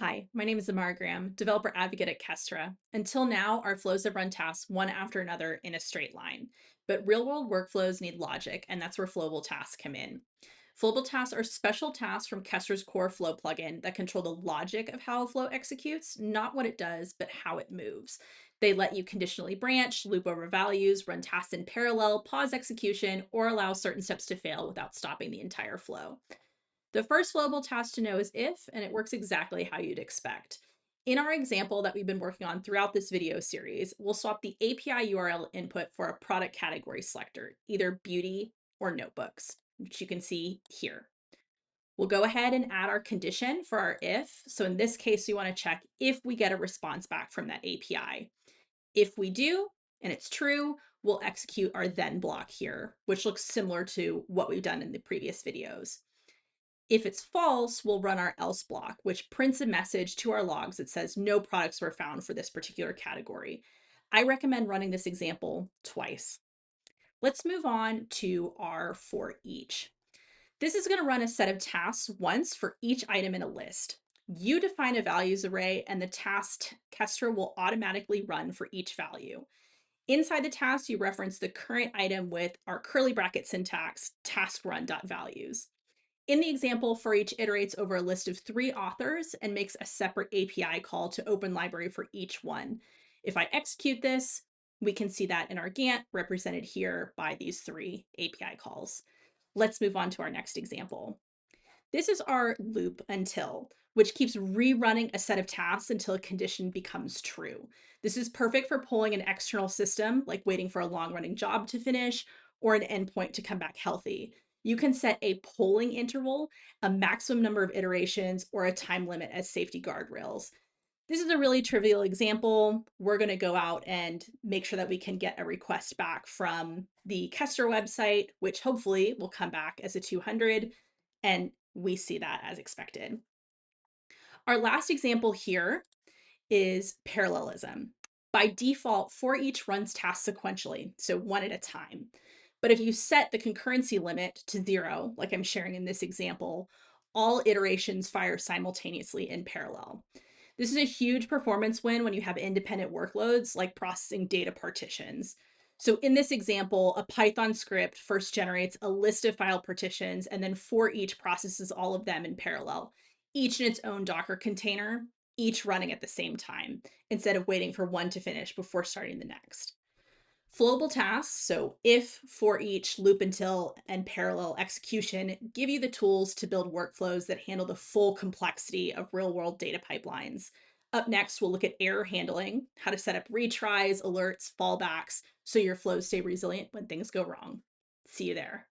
Hi, my name is Amara Graham, developer advocate at Kestra. Until now, our flows have run tasks one after another in a straight line. But real world workflows need logic, and that's where Flowable Tasks come in. Flowable Tasks are special tasks from Kestra's core flow plugin that control the logic of how a flow executes, not what it does, but how it moves. They let you conditionally branch, loop over values, run tasks in parallel, pause execution, or allow certain steps to fail without stopping the entire flow. The first flowable task to know is if, and it works exactly how you'd expect. In our example that we've been working on throughout this video series, we'll swap the API URL input for a product category selector, either beauty or notebooks, which you can see here. We'll go ahead and add our condition for our if. So in this case, we want to check if we get a response back from that API. If we do, and it's true, we'll execute our then block here, which looks similar to what we've done in the previous videos. If it's false, we'll run our else block, which prints a message to our logs that says no products were found for this particular category. I recommend running this example twice. Let's move on to our ForEach. This is going to run a set of tasks once for each item in a list. You define a values array, and the task Kestra will automatically run for each value. Inside the task, you reference the current item with our curly bracket syntax task run.values. In the example, ForEach iterates over a list of 3 authors and makes a separate API call to open library for each one. If I execute this, we can see that in our Gantt represented here by these 3 API calls. Let's move on to our next example. This is our LoopUntil, which keeps rerunning a set of tasks until a condition becomes true. This is perfect for pulling an external system, like waiting for a long-running job to finish or an endpoint to come back healthy. You can set a polling interval, a maximum number of iterations, or a time limit as safety guardrails. This is a really trivial example. We're going to go out and make sure that we can get a request back from the Kestra website, which hopefully will come back as a 200, and we see that as expected. Our last example here is parallelism. By default, ForEach runs tasks sequentially, so one at a time. But if you set the concurrency limit to 0, like I'm sharing in this example, all iterations fire simultaneously in parallel. This is a huge performance win when you have independent workloads like processing data partitions. So in this example, a Python script first generates a list of file partitions, and then ForEach processes all of them in parallel, each in its own Docker container, each running at the same time, instead of waiting for one to finish before starting the next. Flowable tasks, so if, ForEach, LoopUntil, and parallel execution, give you the tools to build workflows that handle the full complexity of real-world data pipelines. Up next, we'll look at error handling, how to set up retries, alerts, fallbacks, so your flows stay resilient when things go wrong. See you there.